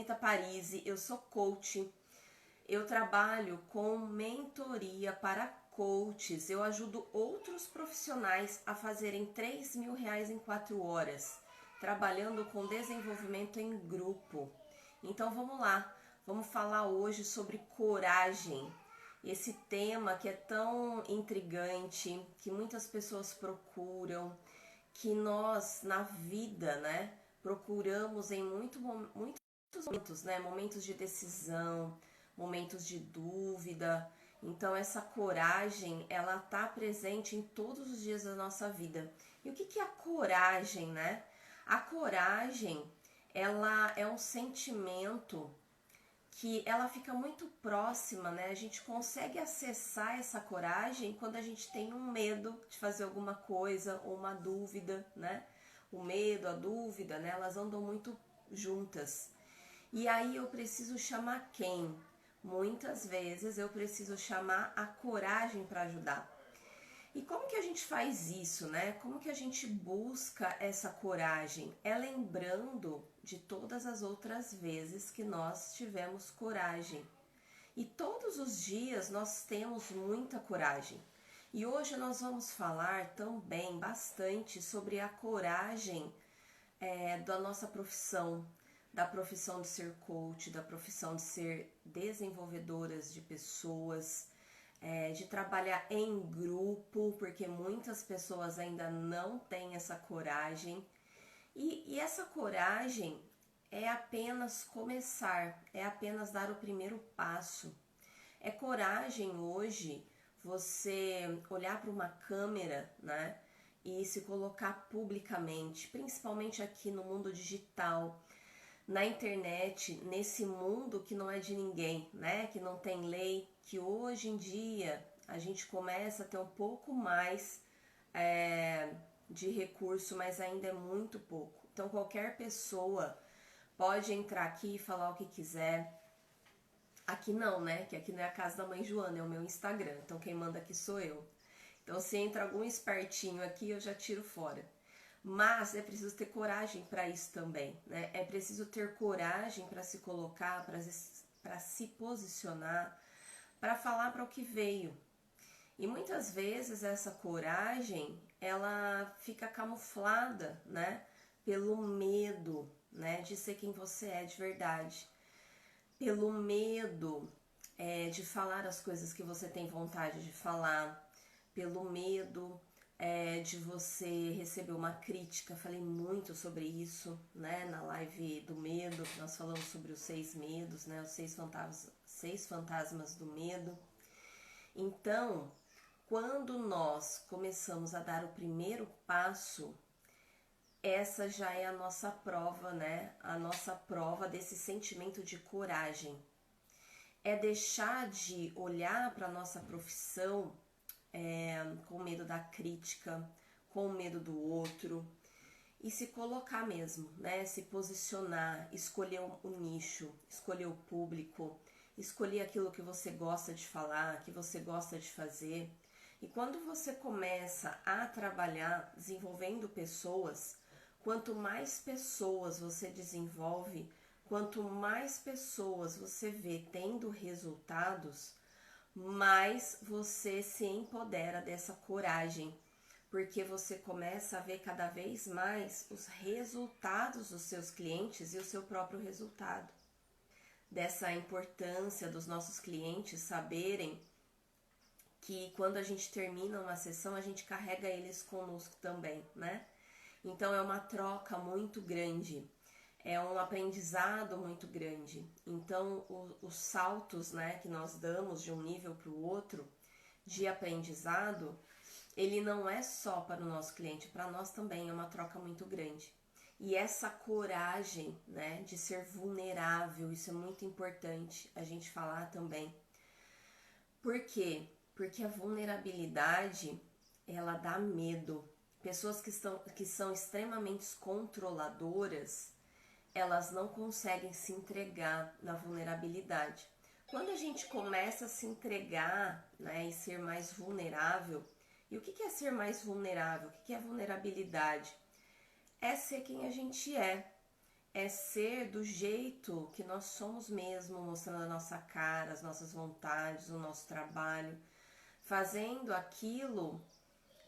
Lenita Parisi, eu sou coach, eu trabalho com mentoria para coaches, eu ajudo outros profissionais a fazerem R$ 3.000 em 4 horas, trabalhando com desenvolvimento em grupo. Então vamos lá, vamos falar hoje sobre coragem, esse tema que é tão intrigante, que muitas pessoas procuram, que nós na vida, né, procuramos em muitos momentos, né, momentos de decisão, momentos de dúvida. Então essa coragem, ela tá presente em todos os dias da nossa vida. E o que é a coragem, né? A coragem, ela é um sentimento que ela fica muito próxima, né? A gente consegue acessar essa coragem quando a gente tem um medo de fazer alguma coisa ou uma dúvida, né? O medo, a dúvida, né? Elas andam muito juntas. E aí eu preciso chamar quem? Muitas vezes eu preciso chamar a coragem para ajudar. E como que a gente faz isso, né? Como que a gente busca essa coragem? É lembrando de todas as outras vezes que nós tivemos coragem. E todos os dias nós temos muita coragem. E hoje nós vamos falar também bastante sobre a coragem da nossa profissão, da profissão de ser coach, da profissão de ser desenvolvedoras de pessoas, de trabalhar em grupo, porque muitas pessoas ainda não têm essa coragem. E essa coragem é apenas começar, é apenas dar o primeiro passo. É coragem hoje você olhar para uma câmera, né, e se colocar publicamente, principalmente aqui no mundo digital, na internet, nesse mundo que não é de ninguém, né? Que não tem lei, que hoje em dia a gente começa a ter um pouco mais de recurso, mas ainda é muito pouco. Então qualquer pessoa pode entrar aqui e falar o que quiser. Aqui não, né? Que aqui não é a casa da mãe Joana, é o meu Instagram. Então quem manda aqui sou eu. Então se entra algum espertinho aqui, eu já tiro fora. Mas é preciso ter coragem para isso também, né? É preciso ter coragem para se colocar, para se posicionar, para falar para o que veio. E muitas vezes essa coragem, ela fica camuflada, né? Pelo medo, né? De ser quem você é de verdade. Pelo medo de falar as coisas que você tem vontade de falar. Pelo medo de você receber uma crítica. Falei muito sobre isso, né, na live do medo, nós falamos sobre os 6 medos, né, os 6 fantasmas do medo. Então, quando nós começamos a dar o primeiro passo, essa já é a nossa prova, né, a nossa prova desse sentimento de coragem. É deixar de olhar para a nossa profissão com medo da crítica, com medo do outro, e se colocar mesmo, né? Se posicionar, escolher o nicho, escolher o público, escolher aquilo que você gosta de falar, que você gosta de fazer. E quando você começa a trabalhar desenvolvendo pessoas, quanto mais pessoas você desenvolve, quanto mais pessoas você vê tendo resultados, mais você se empodera dessa coragem, porque você começa a ver cada vez mais os resultados dos seus clientes e o seu próprio resultado. Dessa importância dos nossos clientes saberem que quando a gente termina uma sessão, a gente carrega eles conosco também, né? Então é uma troca muito grande. É um aprendizado muito grande. Então, os saltos, né, que nós damos de um nível para o outro de aprendizado, ele não é só para o nosso cliente, para nós também é uma troca muito grande. E essa coragem, né, de ser vulnerável, isso é muito importante a gente falar também. Por quê? Porque a vulnerabilidade, ela dá medo. Pessoas que são extremamente controladoras, elas não conseguem se entregar na vulnerabilidade. Quando a gente começa a se entregar, né, e ser mais vulnerável, e o que é ser mais vulnerável? O que é vulnerabilidade? É ser quem a gente é. é ser do jeito que nós somos mesmo, mostrando a nossa cara, as nossas vontades, o nosso trabalho, fazendo aquilo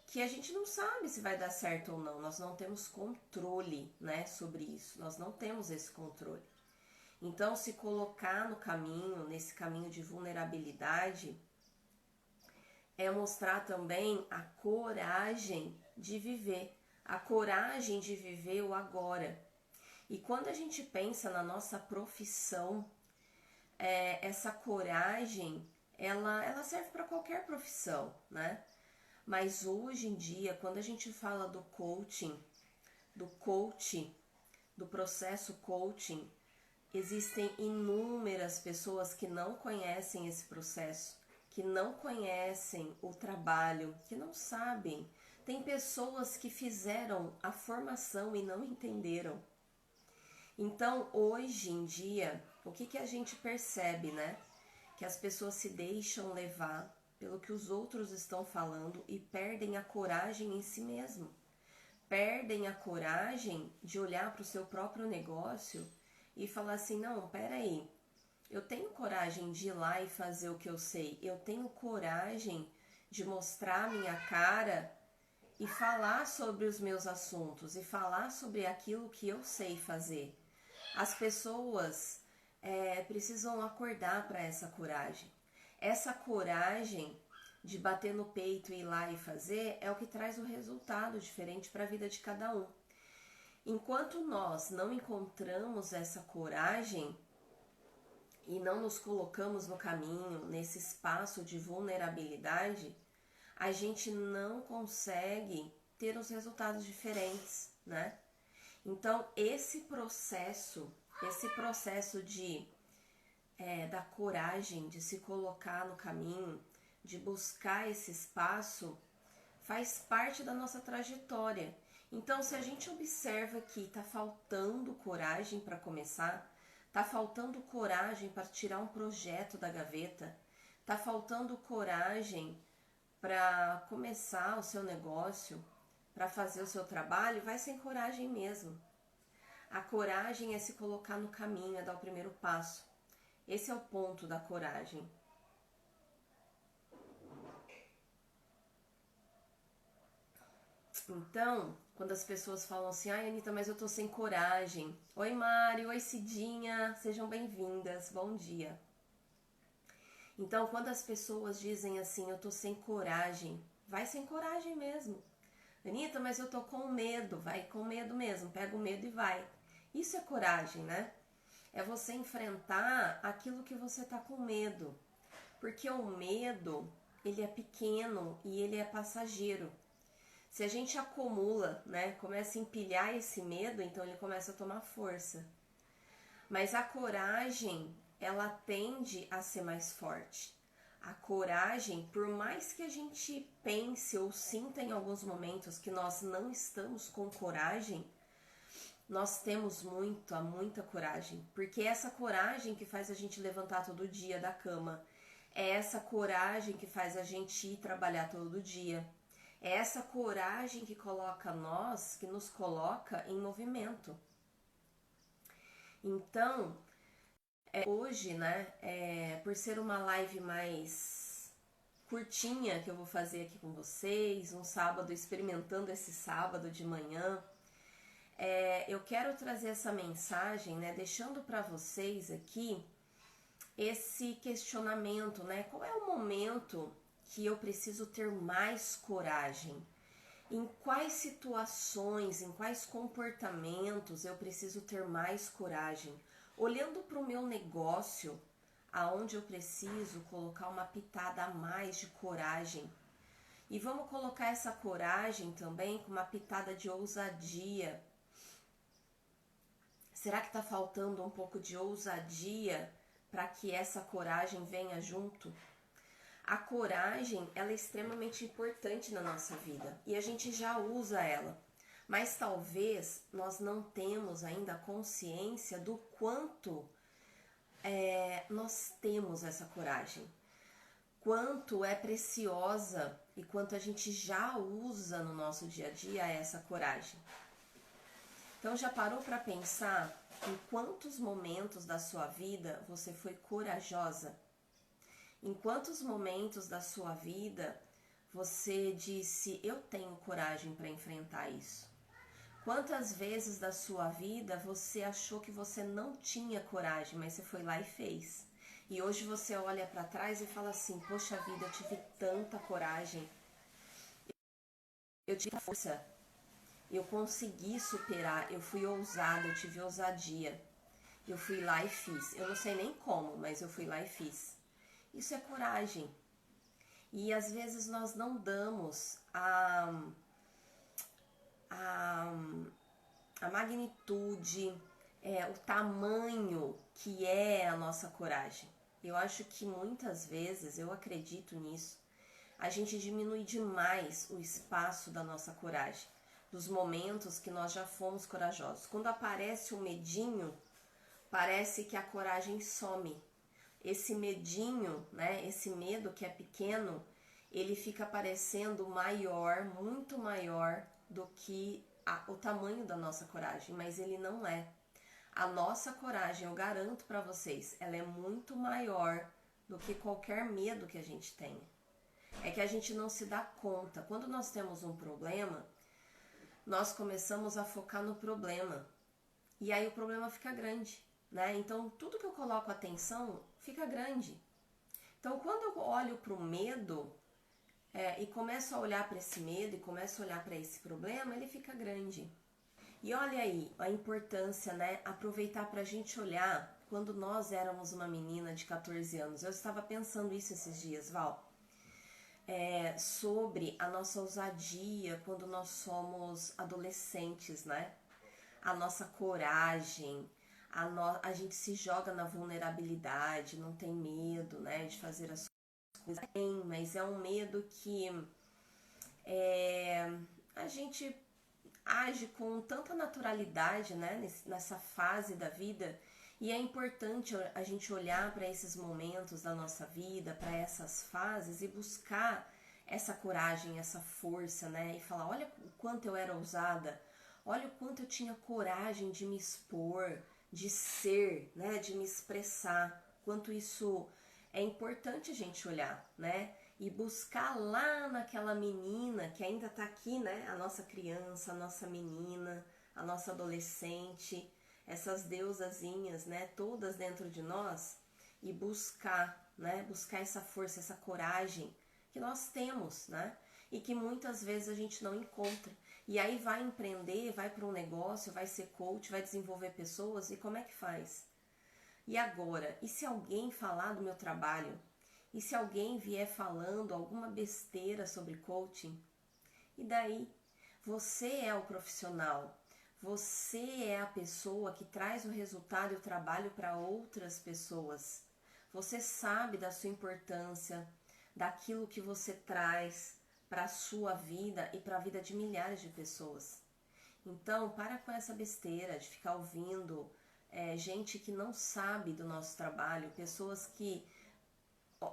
que a gente não sabe se vai dar certo ou não. Nós não temos controle, né, sobre isso. Nós não temos esse controle. Então, se colocar no caminho, nesse caminho de vulnerabilidade, é mostrar também a coragem de viver, a coragem de viver o agora. E quando a gente pensa na nossa profissão, essa coragem, ela serve para qualquer profissão, né? Mas hoje em dia, quando a gente fala do coaching, do coach, do processo coaching, existem inúmeras pessoas que não conhecem esse processo, que não conhecem o trabalho, que não sabem. Tem pessoas que fizeram a formação e não entenderam. Então, hoje em dia, o que a gente percebe, né? Que as pessoas se deixam levar pelo que os outros estão falando e perdem a coragem em si mesmo. Perdem a coragem de olhar para o seu próprio negócio e falar assim, não, peraí, eu tenho coragem de ir lá e fazer o que eu sei. Eu tenho coragem de mostrar a minha cara e falar sobre os meus assuntos e falar sobre aquilo que eu sei fazer. As pessoas precisam acordar para essa coragem. Essa coragem de bater no peito e ir lá e fazer é o que traz o resultado diferente para a vida de cada um. Enquanto nós não encontramos essa coragem e não nos colocamos no caminho, nesse espaço de vulnerabilidade, a gente não consegue ter os resultados diferentes, né? Então, esse processo da coragem de se colocar no caminho, de buscar esse espaço, faz parte da nossa trajetória. Então, se a gente observa que está faltando coragem para começar, está faltando coragem para tirar um projeto da gaveta, está faltando coragem para começar o seu negócio, para fazer o seu trabalho, vai sem coragem mesmo. A coragem é se colocar no caminho, é dar o primeiro passo. Esse é o ponto da coragem. Então, quando as pessoas falam assim, ai Anitta, mas eu tô sem coragem. Oi Mari, oi Cidinha, sejam bem-vindas, bom dia. Então, quando as pessoas dizem assim, eu tô sem coragem, vai sem coragem mesmo. Anitta, mas eu tô com medo, vai com medo mesmo, pega o medo e vai. Isso é coragem, né? É você enfrentar aquilo que você tá com medo. Porque o medo, ele é pequeno e ele é passageiro. Se a gente acumula, né, começa a empilhar esse medo, então ele começa a tomar força. Mas a coragem, ela tende a ser mais forte. A coragem, por mais que a gente pense ou sinta em alguns momentos que nós não estamos com coragem, nós temos muita coragem. Porque é essa coragem que faz a gente levantar todo dia da cama. É essa coragem que faz a gente ir trabalhar todo dia. É essa coragem que que nos coloca em movimento. Então, hoje, né, por ser uma live mais curtinha que eu vou fazer aqui com vocês, um sábado, experimentando esse sábado de manhã, eu quero trazer essa mensagem, né, deixando para vocês aqui esse questionamento, né, qual é o momento que eu preciso ter mais coragem? Em quais situações, em quais comportamentos eu preciso ter mais coragem? Olhando para o meu negócio, aonde eu preciso colocar uma pitada a mais de coragem. E vamos colocar essa coragem também com uma pitada de ousadia. Será que está faltando um pouco de ousadia para que essa coragem venha junto? A coragem, ela é extremamente importante na nossa vida e a gente já usa ela, mas talvez nós não temos ainda consciência do quanto nós temos essa coragem, quanto é preciosa e quanto a gente já usa no nosso dia a dia essa coragem. Então já parou para pensar em quantos momentos da sua vida você foi corajosa? Em quantos momentos da sua vida você disse, eu tenho coragem para enfrentar isso? Quantas vezes da sua vida você achou que você não tinha coragem, mas você foi lá e fez? E hoje você olha para trás e fala assim, poxa vida, eu tive tanta coragem, eu tive força, eu consegui superar, eu fui ousada, eu tive ousadia. Eu fui lá e fiz. Eu não sei nem como, mas eu fui lá e fiz. Isso é coragem. E às vezes nós não damos a, a magnitude, o tamanho que é a nossa coragem. Eu acho que muitas vezes, eu acredito nisso, a gente diminui demais o espaço da nossa coragem, dos momentos que nós já fomos corajosos. Quando aparece o medinho, parece que a coragem some. Esse medinho, né, esse medo que é pequeno, ele fica parecendo maior, muito maior do que o tamanho da nossa coragem, mas ele não é. A nossa coragem, eu garanto para vocês, ela é muito maior do que qualquer medo que a gente tenha. É que a gente não se dá conta. Quando nós temos um problema, nós começamos a focar no problema. E aí o problema fica grande, né? Então tudo que eu coloco atenção fica grande. Então quando eu olho para o medo e começo a olhar para esse medo e começo a olhar para esse problema, ele fica grande. E olha aí a importância, né? Aproveitar para a gente olhar quando nós éramos uma menina de 14 anos. Eu estava pensando isso esses dias, Val. Sobre a nossa ousadia quando nós somos adolescentes, né? A nossa coragem, a gente se joga na vulnerabilidade, não tem medo, né, de fazer as coisas. Tem, mas é um medo que a gente age com tanta naturalidade, né, nessa fase da vida. E é importante a gente olhar para esses momentos da nossa vida, para essas fases e buscar essa coragem, essa força, né? E falar, olha o quanto eu era ousada, olha o quanto eu tinha coragem de me expor, de ser, né? De me expressar. Quanto isso é importante a gente olhar, né? E buscar lá naquela menina que ainda tá aqui, né? A nossa criança, a nossa menina, a nossa adolescente, essas deusazinhas, né, todas dentro de nós, e buscar, né, buscar essa força, essa coragem que nós temos, né, e que muitas vezes a gente não encontra. E aí vai empreender, vai para um negócio, vai ser coach, vai desenvolver pessoas, e como é que faz? E agora? E se alguém falar do meu trabalho? E se alguém vier falando alguma besteira sobre coaching? E daí? Você é o profissional. Você é a pessoa que traz o resultado e o trabalho para outras pessoas. Você sabe da sua importância, daquilo que você traz para a sua vida e para a vida de milhares de pessoas. Então, para com essa besteira de ficar ouvindo gente que não sabe do nosso trabalho, pessoas que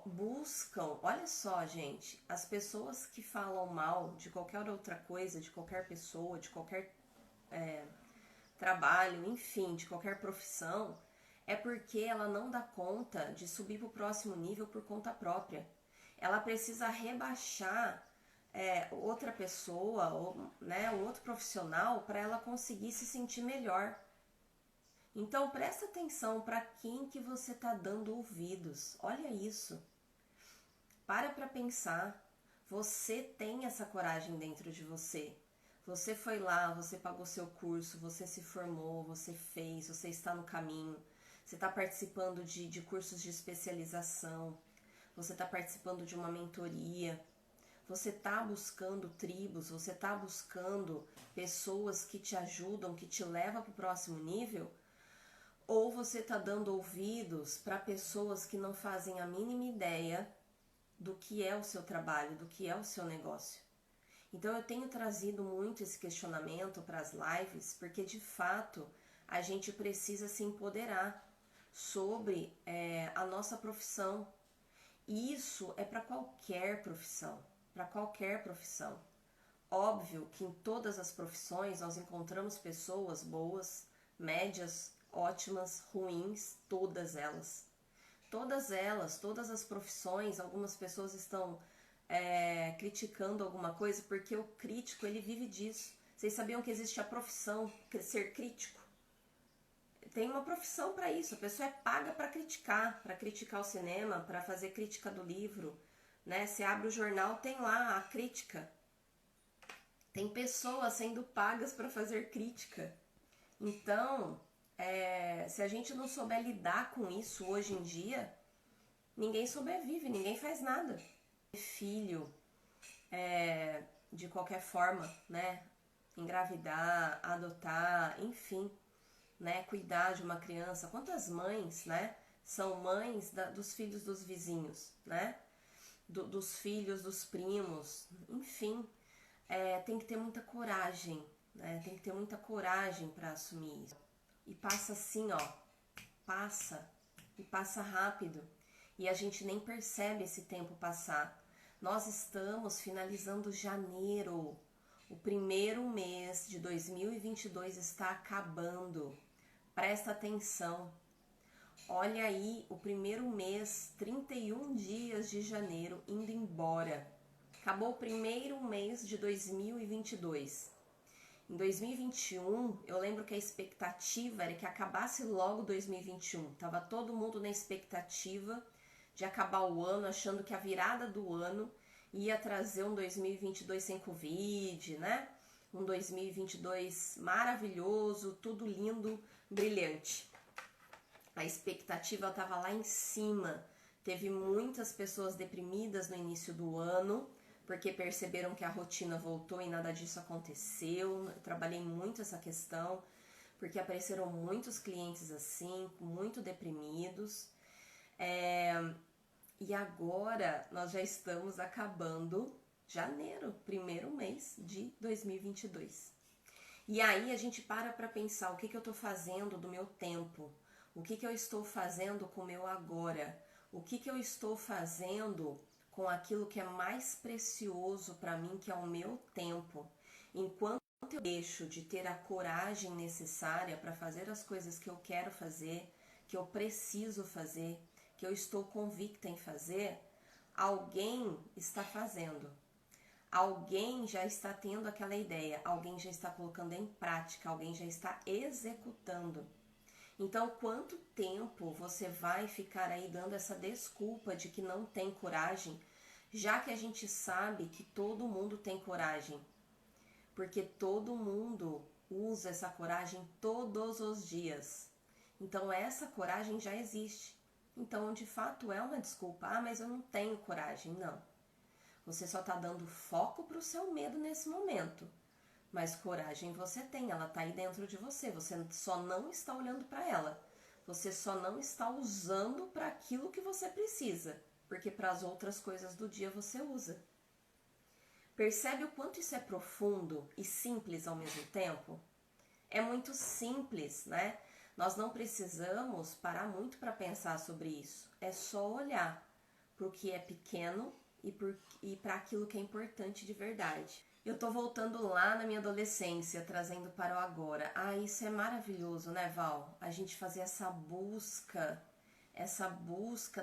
buscam, olha só, gente, as pessoas que falam mal de qualquer outra coisa, de qualquer pessoa, de qualquer trabalho, enfim, de qualquer profissão, é porque ela não dá conta de subir para o próximo nível por conta própria. Ela precisa rebaixar outra pessoa, ou, né, um outro profissional, para ela conseguir se sentir melhor. Então presta atenção para quem que você está dando ouvidos. Olha isso. Para pensar. Você tem essa coragem dentro de você. Você foi lá, você pagou seu curso, você se formou, você fez, você está no caminho. Você está participando de cursos de especialização. Você está participando de uma mentoria. Você está buscando tribos, você está buscando pessoas que te ajudam, que te levam para o próximo nível. Ou você está dando ouvidos para pessoas que não fazem a mínima ideia do que é o seu trabalho, do que é o seu negócio. Então eu tenho trazido muito esse questionamento para as lives, porque de fato a gente precisa se empoderar sobre a nossa profissão. E isso é para qualquer profissão, para qualquer profissão. Óbvio que em todas as profissões nós encontramos pessoas boas, médias, ótimas, ruins, todas elas. Todas elas, todas as profissões, algumas pessoas estão criticando alguma coisa porque o crítico, ele vive disso. Vocês sabiam que existe a profissão ser crítico? Tem uma profissão para isso, a pessoa é paga para criticar o cinema, para fazer crítica do livro, né? Você abre o jornal, tem lá a crítica. Tem pessoas sendo pagas para fazer crítica. Então, se a gente não souber lidar com isso hoje em dia, ninguém sobrevive, ninguém faz nada. Filho, de qualquer forma, né? Engravidar, adotar, enfim, né? Cuidar de uma criança. Quantas mães, né? São mães dos filhos dos vizinhos, né? Dos filhos dos primos, enfim. Tem que ter muita coragem, né? Tem que ter muita coragem para assumir isso. E passa assim, ó, passa rápido. E a gente nem percebe esse tempo passar. Nós estamos finalizando janeiro. O primeiro mês de 2022 está acabando. Presta atenção. Olha aí, o primeiro mês, 31 dias de janeiro indo embora. Acabou o primeiro mês de 2022. Em 2021, eu lembro que a expectativa era que acabasse logo 2021. Tava todo mundo na expectativa de acabar o ano, achando que a virada do ano ia trazer um 2022 sem Covid, né? Um 2022 maravilhoso, tudo lindo, brilhante. A expectativa estava lá em cima. Teve muitas pessoas deprimidas no início do ano, porque perceberam que a rotina voltou e nada disso aconteceu. Eu trabalhei muito essa questão, porque apareceram muitos clientes assim, muito deprimidos. E agora nós já estamos acabando janeiro, primeiro mês de 2022. E aí a gente para pensar o que eu estou fazendo do meu tempo, o que eu estou fazendo com o meu agora, o que eu estou fazendo com aquilo que é mais precioso para mim, que é o meu tempo. Enquanto eu deixo de ter a coragem necessária para fazer as coisas que eu quero fazer, que eu preciso fazer, que eu estou convicta em fazer, alguém está fazendo. Alguém já está tendo aquela ideia, alguém já está colocando em prática, alguém já está executando. Então, quanto tempo você vai ficar aí dando essa desculpa de que não tem coragem, já que a gente sabe que todo mundo tem coragem? Porque todo mundo usa essa coragem todos os dias. Então, essa coragem já existe. Então, de fato, é uma desculpa. Ah, mas eu não tenho coragem. Não. Você só está dando foco para o seu medo nesse momento. Mas coragem você tem, ela está aí dentro de você. Você só não está olhando para ela. Você só não está usando para aquilo que você precisa. Porque para as outras coisas do dia você usa. Percebe o quanto isso é profundo e simples ao mesmo tempo? É muito simples, né? Nós não precisamos parar muito para pensar sobre isso. É só olhar para o que é pequeno e para aquilo que é importante de verdade. Eu tô voltando lá na minha adolescência, trazendo para o agora. Ah, isso é maravilhoso, né, Val? A gente fazer essa busca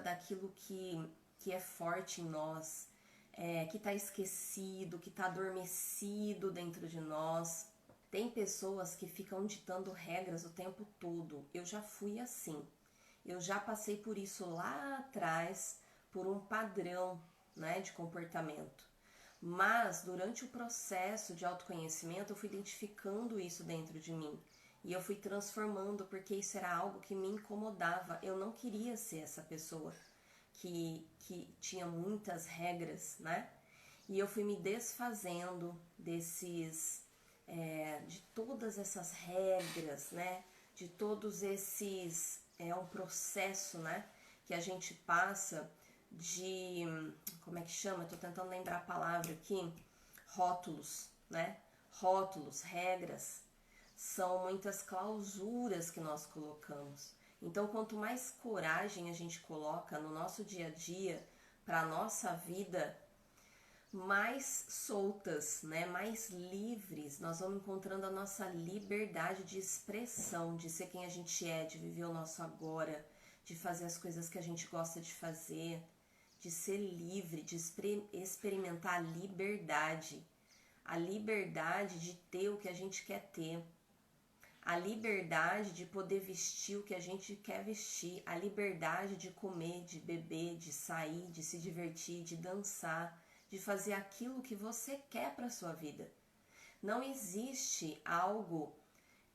daquilo que é forte em nós, que tá esquecido, que tá adormecido dentro de nós. Tem pessoas que ficam ditando regras o tempo todo. Eu já fui assim. Eu já passei por isso lá atrás, por um padrão, né, de comportamento. Mas durante o processo de autoconhecimento eu fui identificando isso dentro de mim. E eu fui transformando, porque isso era algo que me incomodava. Eu não queria ser essa pessoa que tinha muitas regras, né? E eu fui me desfazendo de todas essas regras, né? De todos esses... É um processo, né? Que a gente passa de... Como é que chama? Eu tô tentando lembrar a palavra aqui. Rótulos, né? Rótulos, regras. São muitas clausuras que nós colocamos. Então, quanto mais coragem a gente coloca no nosso dia a dia, para a nossa vida, mais soltas, né? Mais livres. Nós vamos encontrando a nossa liberdade de expressão, de ser quem a gente é, de viver o nosso agora, de fazer as coisas que a gente gosta de fazer, de ser livre, de experimentar a liberdade de ter o que a gente quer ter, a liberdade de poder vestir o que a gente quer vestir, a liberdade de comer, de beber, de sair, de se divertir, de dançar, de fazer aquilo que você quer para sua vida. Não existe algo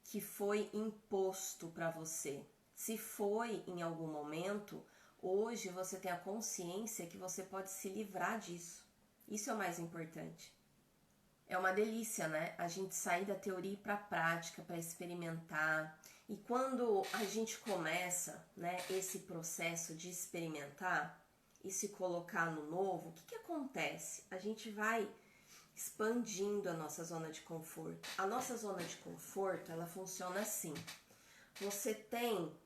que foi imposto para você. Se foi em algum momento, hoje você tem a consciência que você pode se livrar disso. Isso é o mais importante. É uma delícia, né? A gente sair da teoria e ir para a prática, para experimentar. E quando a gente começa, né, esse processo de experimentar e se colocar no novo, o que acontece? A gente vai expandindo a nossa zona de conforto. A nossa zona de conforto, ela funciona assim. Você tem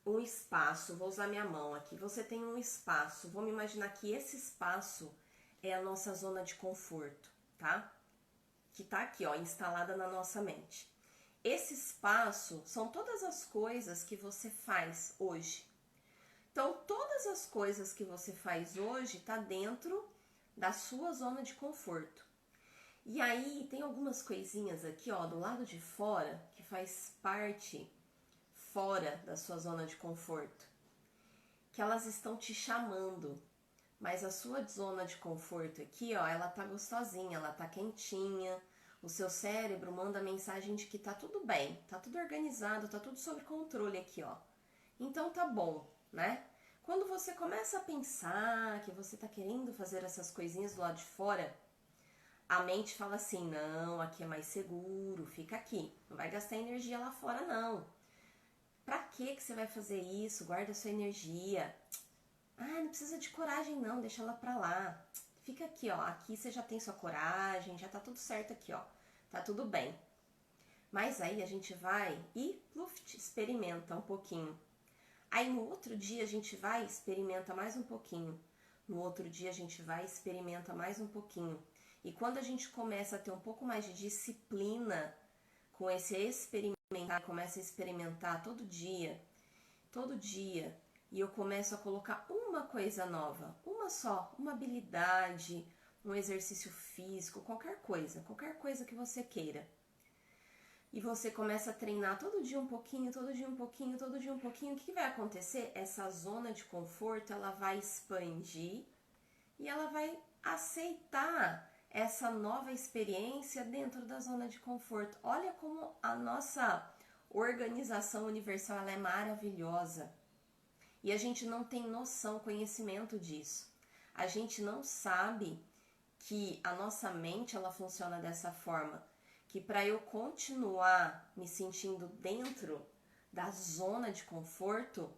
um espaço, vou usar minha mão aqui, você tem um espaço, vamos imaginar que esse espaço é a nossa zona de conforto, tá? Que tá aqui, ó, instalada na nossa mente. Esse espaço são todas as coisas que você faz hoje. Então, todas as coisas que você faz hoje tá dentro da sua zona de conforto. E aí, tem algumas coisinhas aqui, ó, do lado de fora, que faz parte fora da sua zona de conforto, que elas estão te chamando, mas a sua zona de conforto aqui, ó, ela tá gostosinha, ela tá quentinha, o seu cérebro manda a mensagem de que tá tudo bem, tá tudo organizado, tá tudo sob controle aqui, ó. Então tá bom, né? Quando você começa a pensar que você tá querendo fazer essas coisinhas do lado de fora, a mente fala assim, não, aqui é mais seguro, fica aqui, não vai gastar energia lá fora não. Pra que você vai fazer isso? Guarda a sua energia. Ah, não precisa de coragem não, deixa ela pra lá. Fica aqui, ó. Aqui você já tem sua coragem, já tá tudo certo aqui, ó. Tá tudo bem. Mas aí a gente vai e experimenta um pouquinho. Aí no outro dia a gente vai e experimenta mais um pouquinho. No outro dia a gente vai e experimenta mais um pouquinho. E quando a gente começa a ter um pouco mais de disciplina com esse experimentar, começa a experimentar todo dia, e eu começo a colocar uma coisa nova, uma só, uma habilidade, um exercício físico, qualquer coisa que você queira. E você começa a treinar todo dia um pouquinho, todo dia um pouquinho, todo dia um pouquinho. O que vai acontecer? Essa zona de conforto, ela vai expandir e ela vai aceitar essa nova experiência dentro da zona de conforto. Olha como a nossa organização universal ela é maravilhosa. E a gente não tem noção, conhecimento disso. A gente não sabe que a nossa mente ela funciona dessa forma, que para eu continuar me sentindo dentro da zona de conforto,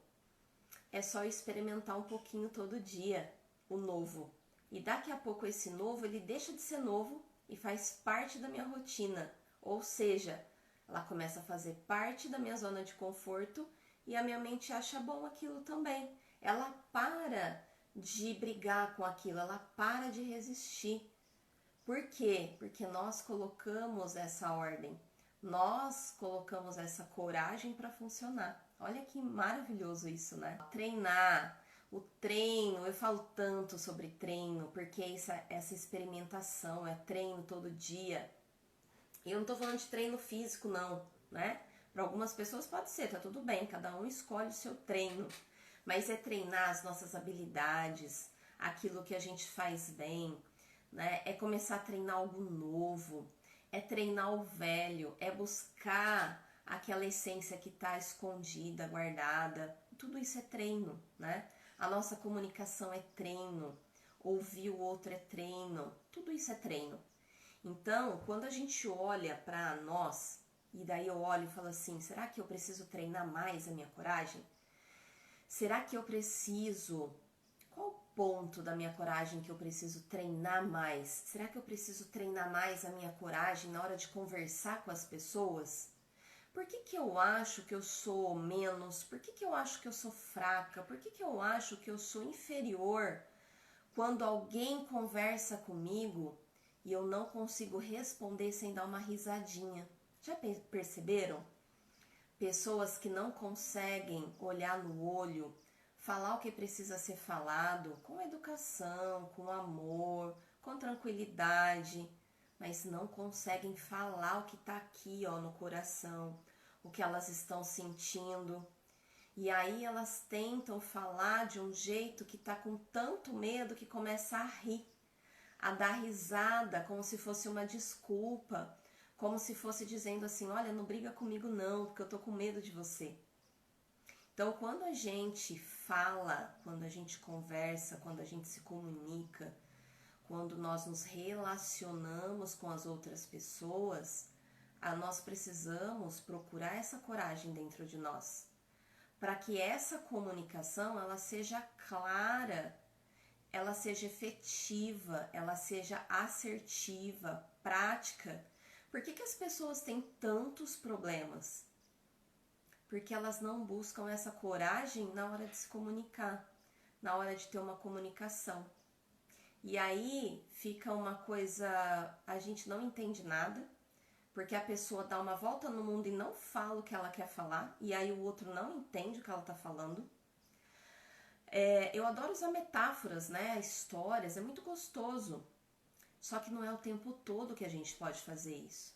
é só eu experimentar um pouquinho todo dia o novo. E daqui a pouco esse novo, ele deixa de ser novo e faz parte da minha rotina. Ou seja, ela começa a fazer parte da minha zona de conforto e a minha mente acha bom aquilo também. Ela para de brigar com aquilo, ela para de resistir. Por quê? Porque nós colocamos essa ordem, nós colocamos essa coragem para funcionar. Olha que maravilhoso isso, né? Treinar, o treino, eu falo tanto sobre treino, porque essa experimentação, é treino todo dia. E eu não tô falando de treino físico não, né? Para algumas pessoas pode ser, tá tudo bem, cada um escolhe o seu treino. Mas é treinar as nossas habilidades, aquilo que a gente faz bem, né? É começar a treinar algo novo, é treinar o velho, é buscar aquela essência que está escondida, guardada. Tudo isso é treino, né? A nossa comunicação é treino, ouvir o outro é treino, tudo isso é treino. Então, quando a gente olha para nós, e daí eu olho e falo assim, será que eu preciso treinar mais a minha coragem? Será que eu preciso... Qual o ponto da minha coragem que eu preciso treinar mais? Será que eu preciso treinar mais a minha coragem na hora de conversar com as pessoas? Por que eu acho que eu sou menos? Por que eu acho que eu sou fraca? Por que eu acho que eu sou inferior Quando alguém conversa comigo e eu não consigo responder sem dar uma risadinha. Já perceberam? Pessoas que não conseguem olhar no olho, falar o que precisa ser falado, com educação, com amor, com tranquilidade, mas não conseguem falar o que está aqui, ó, no coração, o que elas estão sentindo. E aí elas tentam falar de um jeito que tá com tanto medo que começa a rir, a dar risada, como se fosse uma desculpa, como se fosse dizendo assim, olha, não briga comigo não, porque eu tô com medo de você. Então, quando a gente fala, quando a gente conversa, quando a gente se comunica, quando nós nos relacionamos com as outras pessoas, nós precisamos procurar essa coragem dentro de nós, para que essa comunicação ela seja clara, ela seja efetiva, ela seja assertiva, prática. Por que as pessoas têm tantos problemas? Porque elas não buscam essa coragem na hora de se comunicar, na hora de ter uma comunicação. E aí fica uma coisa, a gente não entende nada, porque a pessoa dá uma volta no mundo e não fala o que ela quer falar, e aí o outro não entende o que ela está falando. Eu adoro usar metáforas, né? Histórias, é muito gostoso. Só que não é o tempo todo que a gente pode fazer isso.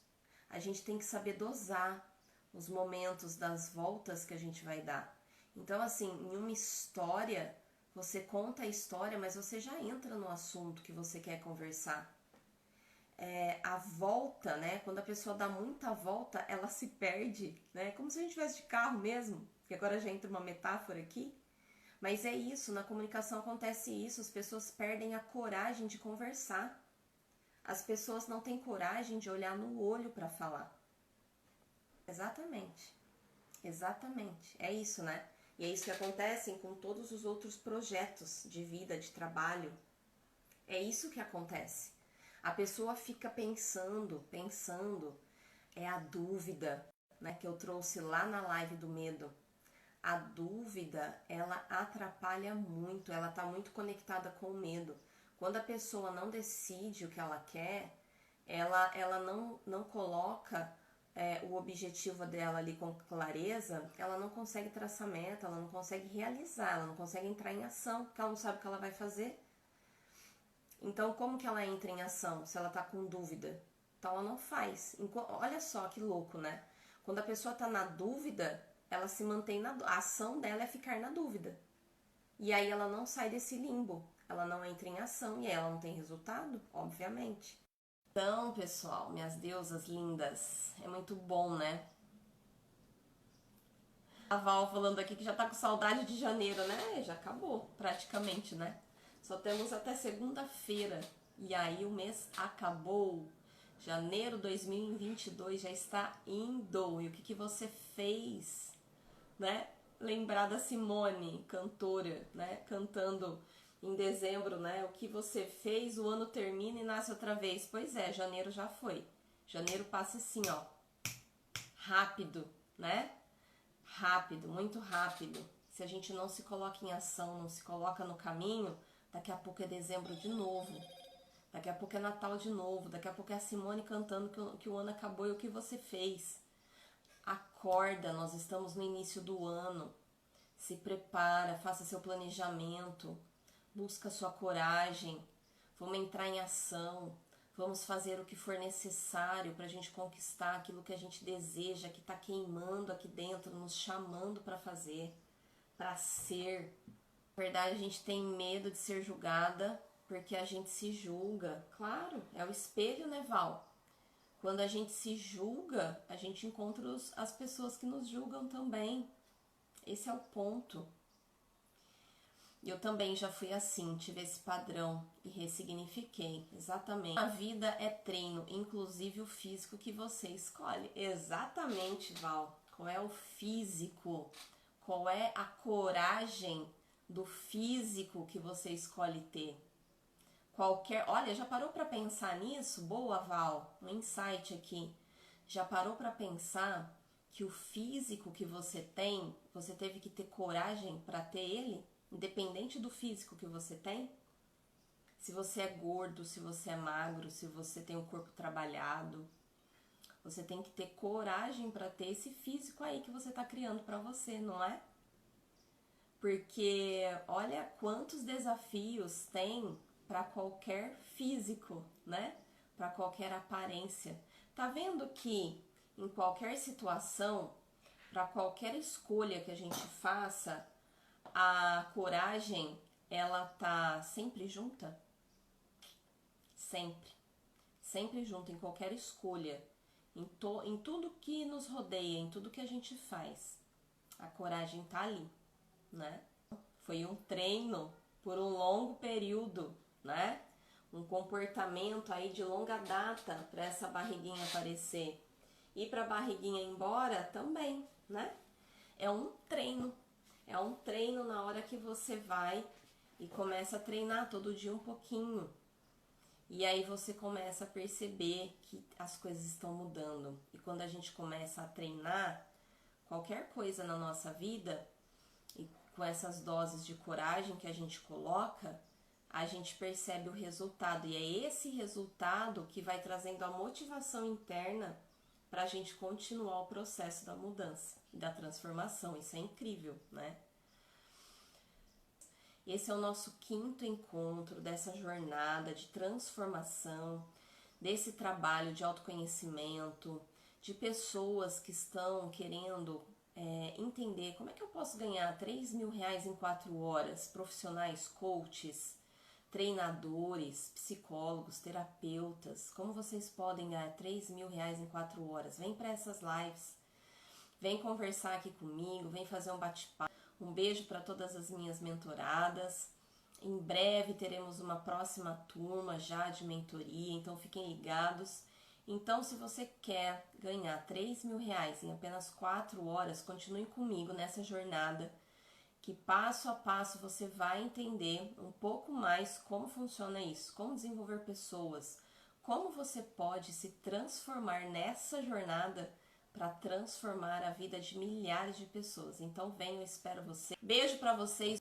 A gente tem que saber dosar os momentos das voltas que a gente vai dar. Então, assim, em uma história, você conta a história, mas você já entra no assunto que você quer conversar. A volta, né? Quando a pessoa dá muita volta, ela se perde, né? Como se a gente tivesse de carro mesmo, que agora já entra uma metáfora aqui. Mas é isso, na comunicação acontece isso, as pessoas perdem a coragem de conversar. As pessoas não têm coragem de olhar no olho para falar. Exatamente, exatamente, é isso, né? E é isso que acontece com todos os outros projetos de vida, de trabalho. É isso que acontece. A pessoa fica pensando, é a dúvida, né, que eu trouxe lá na live do medo. A dúvida, ela atrapalha muito, ela está muito conectada com o medo. Quando a pessoa não decide o que ela quer, ela não coloca o objetivo dela ali com clareza, ela não consegue traçar meta, ela não consegue realizar, ela não consegue entrar em ação, porque ela não sabe o que ela vai fazer. Então, como que ela entra em ação se ela está com dúvida? Então, ela não faz. Olha só que louco, né? Quando a pessoa está na dúvida, ela se mantém na dúvida. A ação dela é ficar na dúvida. E aí ela não sai desse limbo. Ela não entra em ação e aí ela não tem resultado, obviamente. Então, pessoal, minhas deusas lindas, é muito bom, né? A Val falando aqui que já tá com saudade de janeiro, né? Já acabou, praticamente, né? Só temos até segunda-feira. E aí o mês acabou. Janeiro 2022 já está indo. E o que você fez, né? Lembrar da Simone, cantora, né? Cantando em dezembro, né? O que você fez, o ano termina e nasce outra vez. Pois é, janeiro já foi. Janeiro passa assim, ó. Rápido, né? Rápido, muito rápido. Se a gente não se coloca em ação, não se coloca no caminho, daqui a pouco é dezembro de novo. Daqui a pouco é Natal de novo. Daqui a pouco é a Simone cantando que o ano acabou e o que você fez. Acorda, nós estamos no início do ano. Se prepara, faça seu planejamento. Busca sua coragem. Vamos entrar em ação. Vamos fazer o que for necessário para a gente conquistar aquilo que a gente deseja, que está queimando aqui dentro, nos chamando para fazer, para ser. Na verdade, a gente tem medo de ser julgada porque a gente se julga. Claro, é o espelho, né, Val? Quando a gente se julga, a gente encontra as pessoas que nos julgam também. Esse é o ponto. Eu também já fui assim, tive esse padrão e ressignifiquei, exatamente. A vida é treino, inclusive o físico que você escolhe. Exatamente, Val. Qual é o físico? Qual é a coragem do físico que você escolhe ter? Olha, já parou para pensar nisso? Boa, Val, um insight aqui. Já parou para pensar que o físico que você tem, você teve que ter coragem para ter ele? Independente do físico que você tem? Se você é gordo, se você é magro, se você tem o corpo trabalhado, você tem que ter coragem para ter esse físico aí que você tá criando para você, não é? Porque olha quantos desafios tem para qualquer físico, né? Para qualquer aparência. Tá vendo que em qualquer situação, para qualquer escolha que a gente faça, a coragem ela tá sempre junta? Sempre. Sempre junto em qualquer escolha, em tudo que nos rodeia, em tudo que a gente faz. A coragem tá ali, né? Foi um treino por um longo período, né? Um comportamento aí de longa data para essa barriguinha aparecer. E para a barriguinha ir embora também, né? É um treino. É um treino na hora que você vai e começa a treinar todo dia um pouquinho. E aí você começa a perceber que as coisas estão mudando. E quando a gente começa a treinar qualquer coisa na nossa vida, e com essas doses de coragem que a gente coloca, a gente percebe o resultado. E é esse resultado que vai trazendo a motivação interna para a gente continuar o processo da mudança e da transformação. Isso é incrível, né? Esse é o nosso 5º encontro dessa jornada de transformação, desse trabalho de autoconhecimento, de pessoas que estão querendo entender como é que eu posso ganhar 3 mil reais em 4 horas, profissionais, coaches, treinadores, psicólogos, terapeutas, como vocês podem ganhar 3 mil reais em 4 horas? Vem para essas lives, vem conversar aqui comigo, vem fazer um bate-papo. Um beijo para todas as minhas mentoradas. Em breve teremos uma próxima turma já de mentoria, então fiquem ligados. Então, se você quer ganhar 3 mil reais em apenas 4 horas, continue comigo nessa jornada, que passo a passo você vai entender um pouco mais como funciona isso, como desenvolver pessoas, como você pode se transformar nessa jornada para transformar a vida de milhares de pessoas. Então, venham, eu espero você. Beijo para vocês.